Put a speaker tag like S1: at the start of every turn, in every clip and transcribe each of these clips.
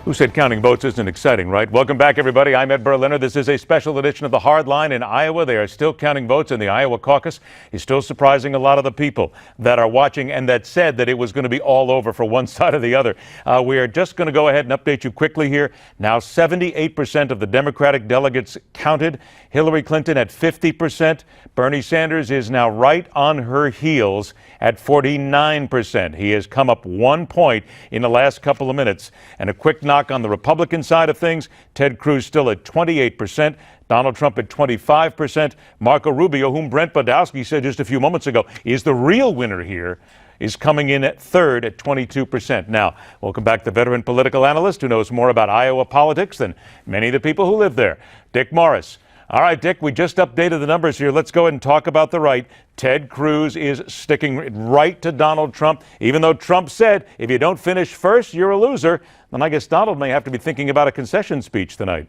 S1: Who said counting votes isn't exciting, right? Welcome back, everybody. I'm Ed Berliner. This is a special edition of The Hard Line in Iowa. They are still counting votes in the Iowa caucus. He's still surprising a lot of the people that are watching and that said that it was going to be all over for one side or the other. We are just going to go ahead and update you quickly here. Now, 78% of the Democratic delegates counted. Hillary Clinton at 50%. Bernie Sanders is now right on her heels at 49%. He has come up 1 point in the last couple of minutes. And a quick knock on the Republican side of things. Ted Cruz still at 28%. Donald Trump at 25%. Marco Rubio, whom Brent Badowski said just a few moments ago is the real winner here, is coming in at third at 22%. Now, welcome back the veteran political analyst who knows more about Iowa politics than many of the people who live there, Dick Morris. All right, Dick, we just updated the numbers here. Let's go ahead and talk about the right. Ted Cruz is sticking right to Donald Trump, even though Trump said, if you don't finish first, you're a loser. Then I guess Donald may have to be thinking about a concession speech tonight.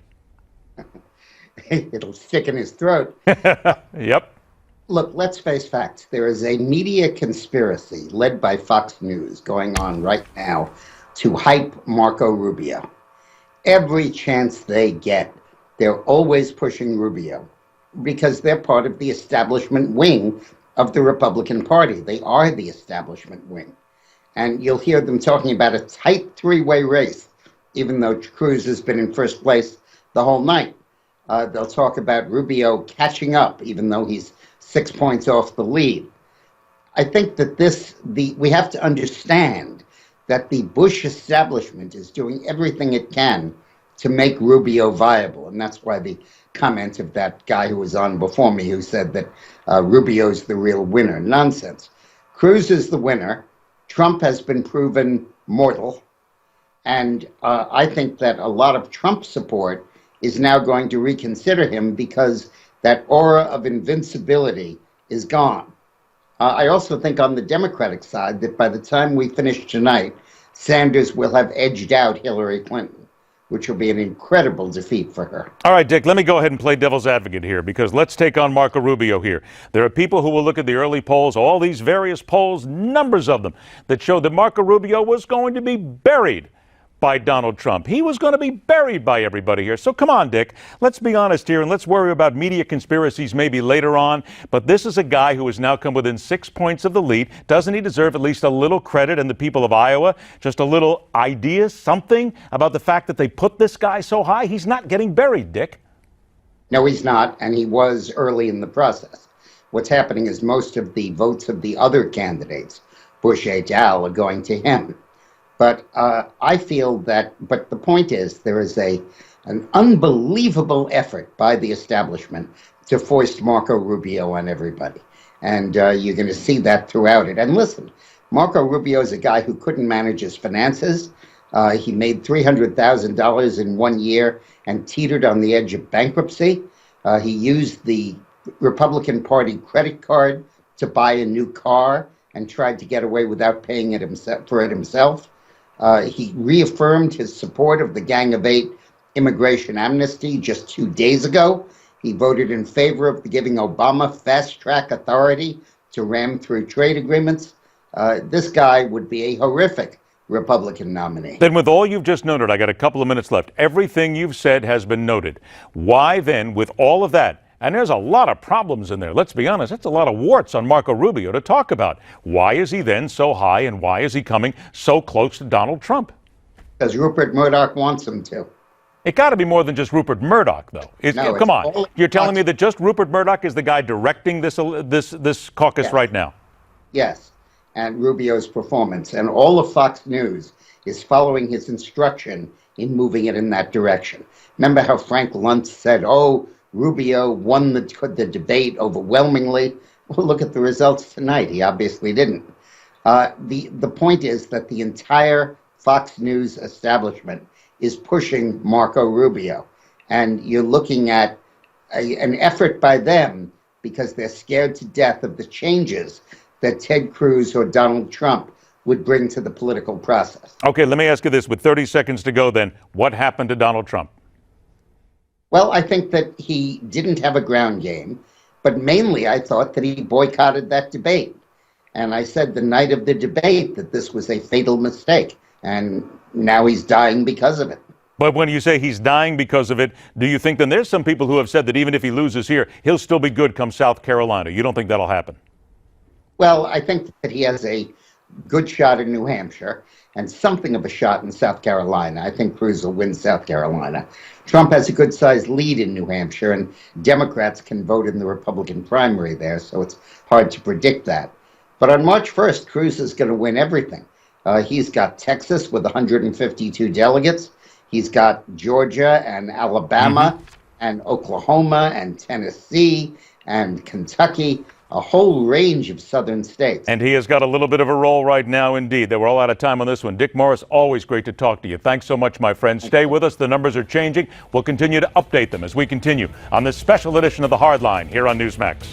S2: It'll stick in his throat.
S1: Yep.
S2: Look, let's face facts. There is a media conspiracy led by Fox News going on right now to hype Marco Rubio. Every chance they get, they're always pushing Rubio because they're part of the establishment wing of the Republican Party. They are the establishment wing. And you'll hear them talking about a tight three-way race, even though Cruz has been in first place the whole night. They'll talk about Rubio catching up, even though he's 6 points off the lead. I think that we have to understand that the Bush establishment is doing everything it can to make Rubio viable. And that's why the comment of that guy who was on before me who said that Rubio's the real winner. Nonsense. Cruz is the winner. Trump has been proven mortal. And I think that a lot of Trump support is now going to reconsider him because that aura of invincibility is gone. I also think on the Democratic side that by the time we finish tonight, Sanders will have edged out Hillary Clinton, which will be an incredible defeat for her.
S1: All right, Dick, let me go ahead and play devil's advocate here because let's take on Marco Rubio here. There are people who will look at the early polls, all these various polls, numbers of them, that showed that Marco Rubio was going to be buried by Donald Trump. He was going to be buried by everybody here. So come on, Dick, let's be honest here and let's worry about media conspiracies maybe later on. But this is a guy who has now come within 6 points of the lead. Doesn't he deserve at least a little credit and the people of Iowa? Just a little idea, something about the fact that they put this guy so high? He's not getting buried, Dick.
S2: No, he's not. And he was early in the process. What's happening is most of the votes of the other candidates, Bush et al., are going to him. But I feel that, but the point is, there is an unbelievable effort by the establishment to foist Marco Rubio on everybody. And you're going to see that throughout it. And listen, Marco Rubio is a guy who couldn't manage his finances. He made $300,000 in 1 year and teetered on the edge of bankruptcy. He used the Republican Party credit card to buy a new car and tried to get away without paying for it himself. He reaffirmed his support of the Gang of Eight immigration amnesty just 2 days ago. He voted in favor of giving Obama fast-track authority to ram through trade agreements. This guy would be a horrific Republican nominee.
S1: Then with all you've just noted, I got a couple of minutes left. Everything you've said has been noted. Why then, with all of that, and there's a lot of problems in there. Let's be honest, that's a lot of warts on Marco Rubio to talk about. Why is he then so high and why is he coming so close to Donald Trump?
S2: Because Rupert Murdoch wants him to.
S1: It got to be more than just Rupert Murdoch, though. Come on. You're telling me that just Rupert Murdoch is the guy directing this caucus right now?
S2: Yes, and Rubio's performance. And all of Fox News is following his instruction in moving it in that direction. Remember how Frank Luntz said, Rubio won the debate overwhelmingly. Well, look at the results tonight. He obviously didn't. The point is that the entire Fox News establishment is pushing Marco Rubio. And you're looking at an effort by them because they're scared to death of the changes that Ted Cruz or Donald Trump would bring to the political process.
S1: Okay, let me ask you this. With 30 seconds to go then, what happened to Donald Trump?
S2: Well, I think that he didn't have a ground game, but mainly I thought that he boycotted that debate. And I said the night of the debate that this was a fatal mistake, and now he's dying because of it.
S1: But when you say he's dying because of it, do you think then there's some people who have said that even if he loses here, he'll still be good come South Carolina? You don't think that'll happen?
S2: Well, I think that he has a good shot in New Hampshire and something of a shot in South Carolina. I think Cruz will win South Carolina. Trump has a good-sized lead in New Hampshire, and Democrats can vote in the Republican primary there, so it's hard to predict that. But on March 1st, Cruz is going to win everything. He's got Texas with 152 delegates. He's got Georgia and Alabama and Oklahoma and Tennessee and Kentucky, a whole range of southern states.
S1: And he has got a little bit of a role right now, indeed. They were all out of time on this one. Dick Morris, always great to talk to you. Thanks so much, my friend. Stay with us. The numbers are changing. We'll continue to update them as we continue on this special edition of The Hardline here on Newsmax.